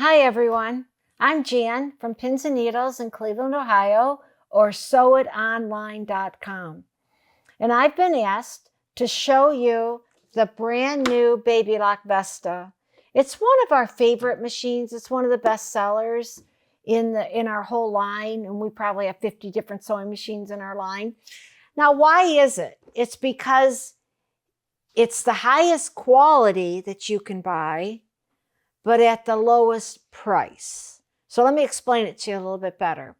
Hi everyone, I'm Jan from Pins and Needles in Cleveland, Ohio, or sewitonline.com. And I've been asked to show you the brand new Baby Lock Vesta. It's one of our favorite machines. It's one of the best sellers in our whole line, and we probably have 50 different sewing machines in our line. Now, why is it? It's because it's the highest quality that you can buy, but at the lowest price. So let me explain it to you a little bit better.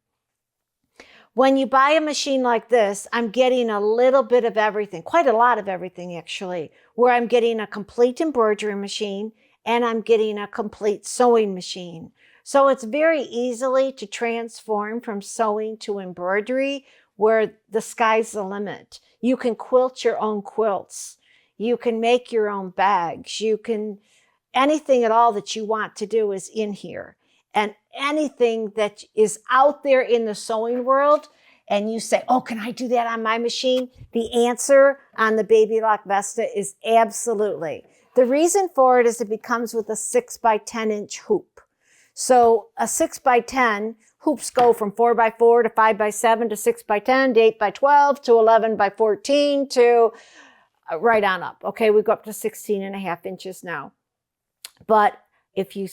When you buy a machine like this, I'm getting a little bit of everything, quite a lot of everything actually, where I'm getting a complete embroidery machine and I'm getting a complete sewing machine. So it's very easily to transform from sewing to embroidery, where the sky's the limit. You can quilt your own quilts. You can make your own bags. You can anything at all that you want to do is in here. And anything that is out there in the sewing world, and you say, oh, can I do that on my machine? The answer on the Baby Lock Vesta is absolutely. The reason for it is it comes with a 6 by 10 inch hoop. So a 6 by 10 hoops go from 4 by 4 to 5 by 7 to 6 by 10 to 8 by 12 to 11 by 14 to right on up. Okay, we go up to 16.5 inches now. But if you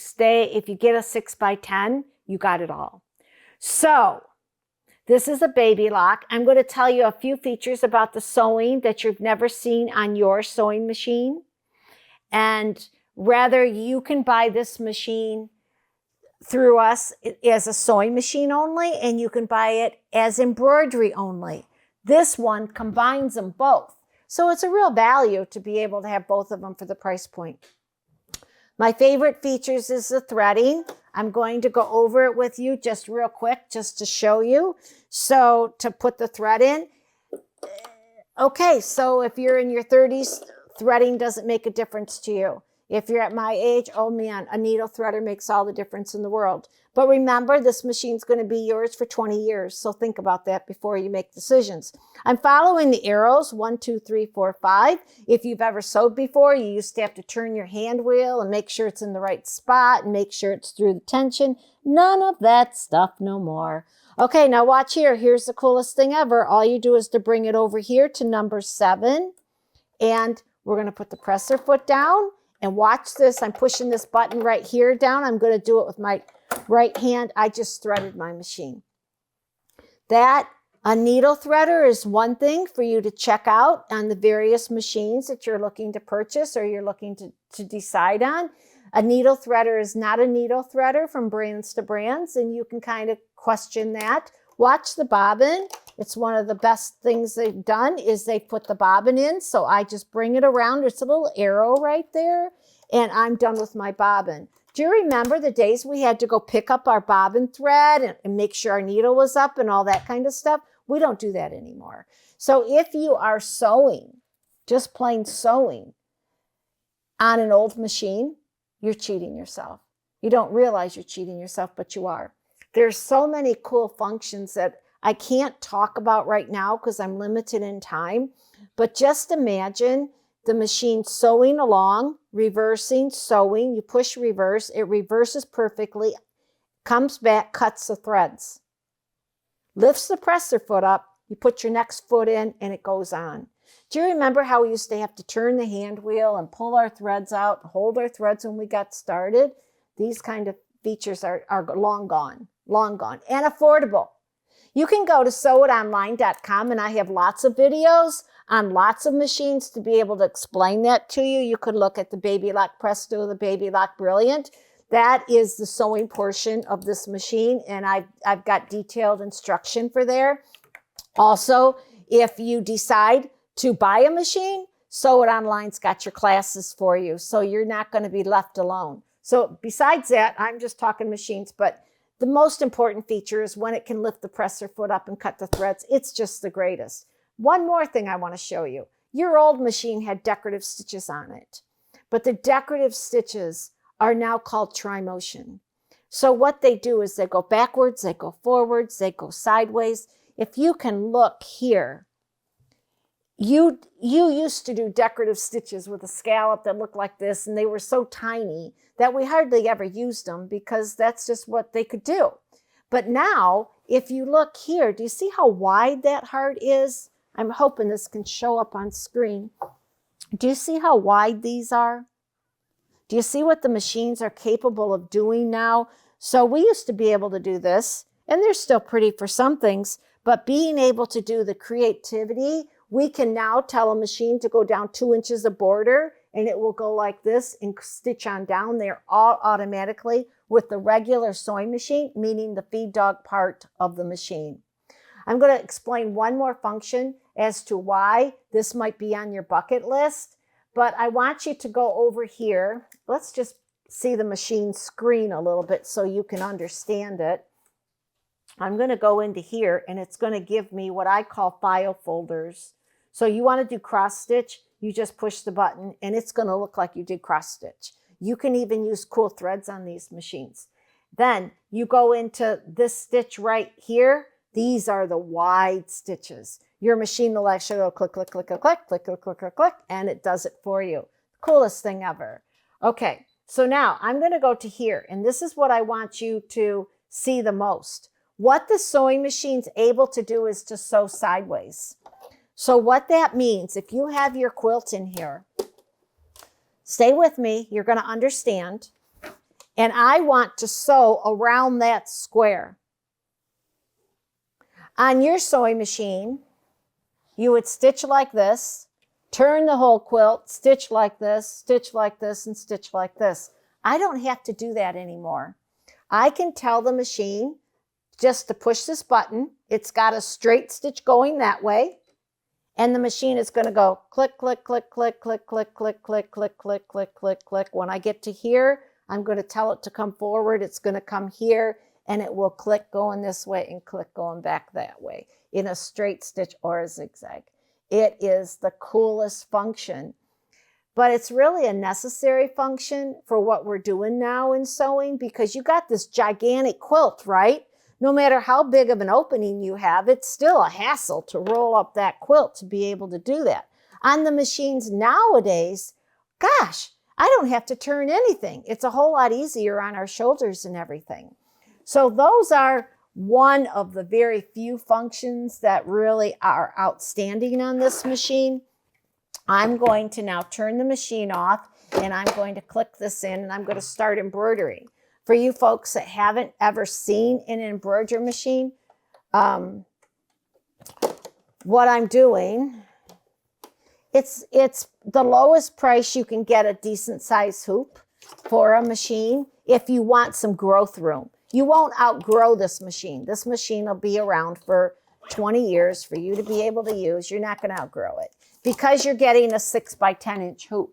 get a 6 by 10, you got it all. So this is a Baby Lock. I'm going to tell you a few features about the sewing that you've never seen on your sewing machine. And rather, you can buy this machine through us as a sewing machine only, and you can buy it as embroidery only. This one combines them both. So it's a real value to be able to have both of them for the price point. My favorite features is the threading. I'm going to go over it with you just real quick, just to show you. So to put the thread in. Okay, so if you're in your 30s, threading doesn't make a difference to you. If you're at my age, oh man, a needle threader makes all the difference in the world. But remember, this machine's going to be yours for 20 years. So think about that before you make decisions. I'm following the arrows, 1, 2, 3, 4, 5. If you've ever sewed before, you used to have to turn your hand wheel and make sure it's in the right spot and make sure it's through the tension. None of that stuff no more. Okay, now watch here. Here's the coolest thing ever. All you do is to bring it over here to number 7. And we're going to put the presser foot down. And watch this, I'm pushing this button right here down. I'm going to do it with my right hand. I just threaded my machine. A needle threader is one thing for you to check out on the various machines that you're looking to purchase or you're looking to decide on. A needle threader is not a needle threader from brands to brands, and you can kind of question that. Watch the bobbin. It's one of the best things they've done is they put the bobbin in. So I just bring it around. There's a little arrow right there, and I'm done with my bobbin. Do you remember the days we had to go pick up our bobbin thread and make sure our needle was up and all that kind of stuff? We don't do that anymore. So if you are sewing, just plain sewing on an old machine, you're cheating yourself. You don't realize you're cheating yourself, but you are. There's so many cool functions that I can't talk about right now because I'm limited in time. But just imagine the machine sewing along, reversing, sewing. You push reverse. It reverses perfectly, comes back, cuts the threads. Lifts the presser foot up. You put your next foot in and it goes on. Do you remember how we used to have to turn the hand wheel and pull our threads out, hold our threads when we got started? These kind of features are long gone, and affordable. You can go to sewitonline.com, and I have lots of videos on lots of machines to be able to explain that to you. You could look at the Baby Lock Presto, the Baby Lock Brilliant. That is the sewing portion of this machine, and I've got detailed instruction for there. Also, if you decide to buy a machine, Sew It Online's got your classes for you, so you're not going to be left alone. So besides that, I'm just talking machines, but the most important feature is when it can lift the presser foot up and cut the threads. It's just the greatest. One more thing I want to show you. Your old machine had decorative stitches on it, but the decorative stitches are now called tri-motion. So what they do is they go backwards, they go forwards, they go sideways. If you can look here, you used to do decorative stitches with a scallop that looked like this, and they were so tiny that we hardly ever used them because that's just what they could do. But now, if you look here, do you see how wide that heart is? I'm hoping this can show up on screen. Do you see how wide these are? Do you see what the machines are capable of doing now? So we used to be able to do this, and they're still pretty for some things, but being able to do the creativity, we can now tell a machine to go down 2 inches of border, and it will go like this and stitch on down there all automatically with the regular sewing machine, meaning the feed dog part of the machine. I'm going to explain one more function as to why this might be on your bucket list, but I want you to go over here. Let's just see the machine screen a little bit so you can understand it. I'm going to go into here, and it's going to give me what I call file folders. So you want to do cross stitch, you just push the button, and it's going to look like you did cross stitch. You can even use cool threads on these machines. Then you go into this stitch right here. These are the wide stitches. Your machine will actually go click, click, click, click, click, click, click, click, click, click, and it does it for you. Coolest thing ever. Okay, so now I'm going to go to here, and this is what I want you to see the most. What the sewing machine's able to do is to sew sideways. So what that means, if you have your quilt in here, stay with me, you're going to understand. And I want to sew around that square. On your sewing machine, you would stitch like this, turn the whole quilt, stitch like this, and stitch like this. I don't have to do that anymore. I can tell the machine just to push this button. It's got a straight stitch going that way. And the machine is going to go click, click, click, click, click, click, click, click, click, click, click, click, click. When I get to here, I'm going to tell it to come forward. It's going to come here, and it will click going this way and click going back that way in a straight stitch or a zigzag. It is the coolest function, but it's really a necessary function for what we're doing now in sewing, because you got this gigantic quilt, right? No matter how big of an opening you have, it's still a hassle to roll up that quilt to be able to do that. On the machines nowadays, gosh, I don't have to turn anything. It's a whole lot easier on our shoulders and everything. So those are one of the very few functions that really are outstanding on this machine. I'm going to now turn the machine off, and I'm going to click this in, and I'm going to start embroidering. For you folks that haven't ever seen an embroidery machine, what I'm doing, it's the lowest price you can get a decent size hoop for a machine if you want some growth room. You won't outgrow this machine. This machine will be around for 20 years for you to be able to use. You're not going to outgrow it because you're getting a 6 by 10 inch hoop.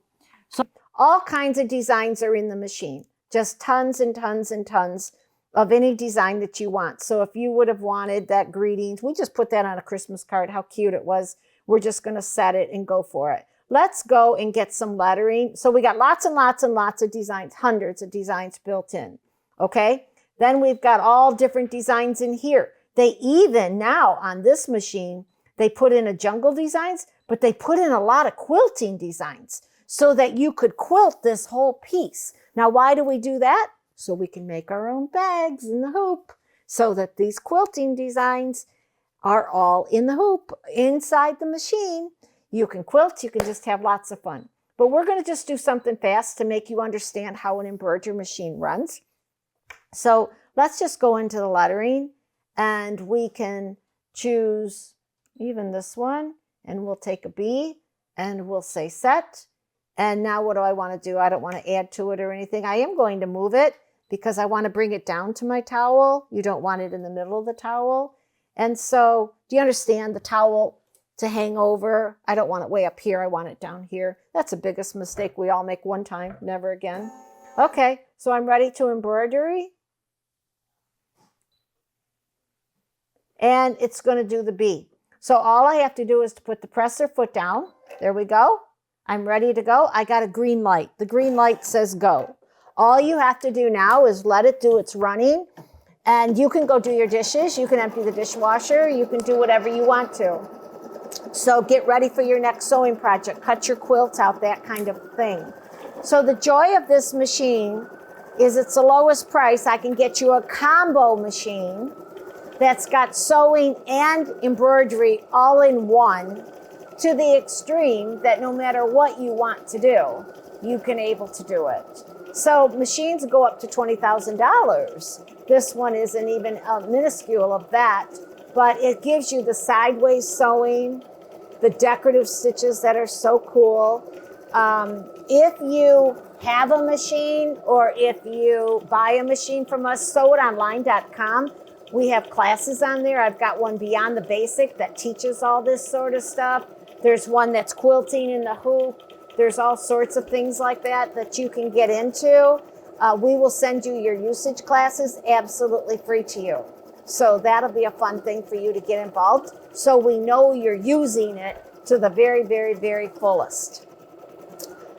So all kinds of designs are in the machine. Just tons and tons and tons of any design that you want. So if you would have wanted that greetings, we just put that on a Christmas card. How cute it was. We're just going to set it and go for it. Let's go and get some lettering. So we got lots and lots and lots of designs, hundreds of designs built in. Okay. Then we've got all different designs in here. They even now on this machine, they put in a jungle designs, but they put in a lot of quilting designs so that you could quilt this whole piece. Now, why do we do that? So we can make our own bags in the hoop, so that these quilting designs are all in the hoop inside the machine. You can quilt, you can just have lots of fun. But we're going to just do something fast to make you understand how an embroidery machine runs. So let's just go into the lettering, and we can choose even this one, and we'll take a B, and we'll say set. And now what do I want to do? I don't want to add to it or anything. I am going to move it because I want to bring it down to my towel. You don't want it in the middle of the towel. And so do you understand the towel to hang over? I don't want it way up here. I want it down here. That's the biggest mistake we all make one time, never again. Okay, so I'm ready to embroidery. And it's going to do the B. So all I have to do is to put the presser foot down. There we go. I'm ready to go. I got a green light. The green light says go. All you have to do now is let it do its running, and you can go do your dishes. You can empty the dishwasher. You can do whatever you want to. So get ready for your next sewing project. Cut your quilt out, that kind of thing. So the joy of this machine is it's the lowest price. I can get you a combo machine that's got sewing and embroidery all in one, to the extreme that no matter what you want to do, you can able to do it. So machines go up to $20,000. This one isn't even minuscule of that, but it gives you the sideways sewing, the decorative stitches that are so cool. If you have a machine, or if you buy a machine from us, sewitonline.com, we have classes on there. I've got one Beyond the Basic that teaches all this sort of stuff. There's one that's quilting in the hoop. There's all sorts of things like that that you can get into. We will send you your usage classes absolutely free to you. So that'll be a fun thing for you to get involved, so we know you're using it to the very, very, very fullest.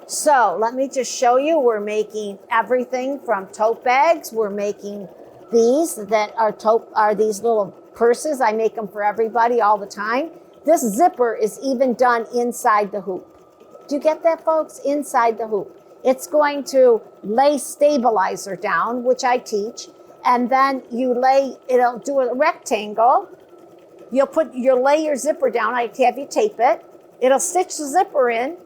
So let me just show you, we're making everything from tote bags. We're making these that are these little purses. I make them for everybody all the time. This zipper is even done inside the hoop. Do you get that, folks? Inside the hoop. It's going to lay stabilizer down, which I teach, and then it'll do a rectangle. You'll lay your zipper down. I have you tape it. It'll stitch the zipper in.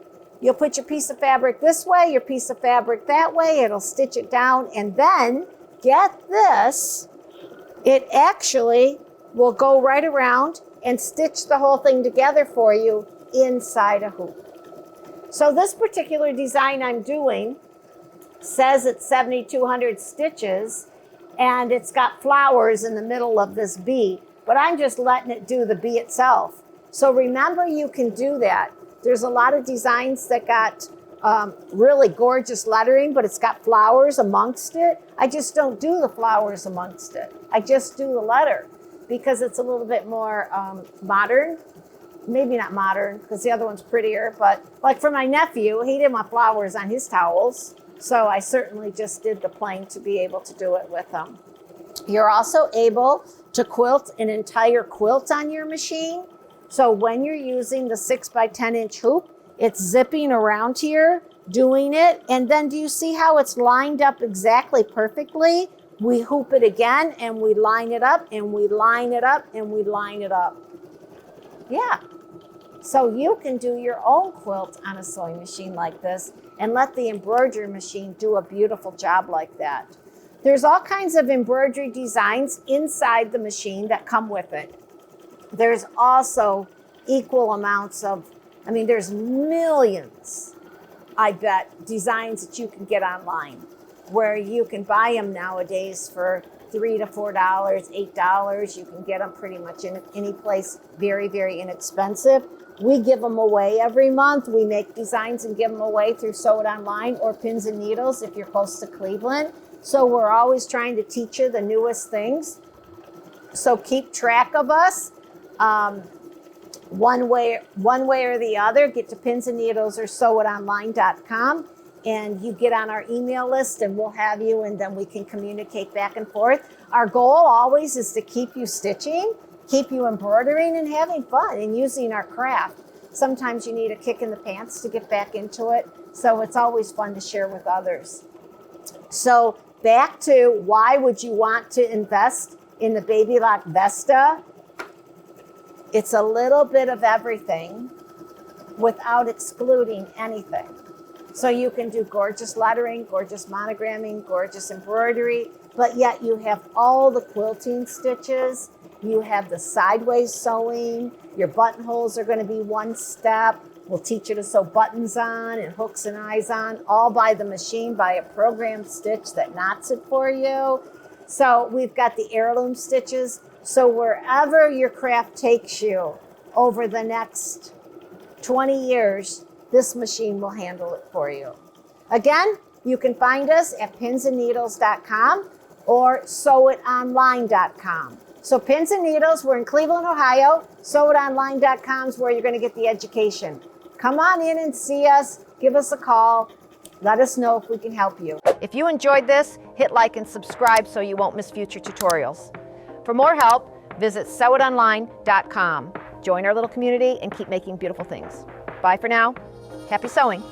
You'll put your piece of fabric this way, your piece of fabric that way. It'll stitch it down, and then get this, it actually will go right around and stitch the whole thing together for you inside a hoop. So this particular design I'm doing says it's 7,200 stitches, and it's got flowers in the middle of this bee, but I'm just letting it do the bee itself. So remember, you can do that. There's a lot of designs that got really gorgeous lettering, but it's got flowers amongst it. I just don't do the flowers amongst it. I just do the letter because it's a little bit more modern. Maybe not modern, because the other one's prettier, but like for my nephew, he didn't want flowers on his towels. So I certainly just did the plain to be able to do it with them. You're also able to quilt an entire quilt on your machine. So when you're using the 6 by 10 inch hoop, it's zipping around here, doing it. And then do you see how it's lined up exactly perfectly? We hoop it again, and we line it up, and we line it up, and we line it up. Yeah. So you can do your own quilt on a sewing machine like this, and let the embroidery machine do a beautiful job like that. There's all kinds of embroidery designs inside the machine that come with it. There's also equal amounts of, there's millions, I bet, designs that you can get online, where you can buy them nowadays for $3 to $4, $8. You can get them pretty much in any place, very, very inexpensive. We give them away every month. We make designs and give them away through Sew It Online or Pins and Needles if you're close to Cleveland. So we're always trying to teach you the newest things. So keep track of us. One way or the other, get to Pins and Needles or sewitonline.com, and you get on our email list, and we'll have you, and then we can communicate back and forth. Our goal always is to keep you stitching, keep you embroidering, and having fun and using our craft. Sometimes you need a kick in the pants to get back into it, so it's always fun to share with others. So back to, why would you want to invest in the Baby Lock Vesta? It's a little bit of everything without excluding anything. So you can do gorgeous lettering, gorgeous monogramming, gorgeous embroidery, but yet you have all the quilting stitches. You have the sideways sewing. Your buttonholes are going to be one step. We'll teach you to sew buttons on and hooks and eyes on, all by the machine, by a programmed stitch that knots it for you. So we've got the heirloom stitches. So wherever your craft takes you over the next 20 years, this machine will handle it for you. Again, you can find us at pinsandneedles.com or sewitonline.com. So Pins and Needles, we're in Cleveland, Ohio. Sewitonline.com is where you're going to get the education. Come on in and see us. Give us a call. Let us know if we can help you. If you enjoyed this, hit like and subscribe so you won't miss future tutorials. For more help, visit sewitonline.com. Join our little community and keep making beautiful things. Bye for now. Happy sewing.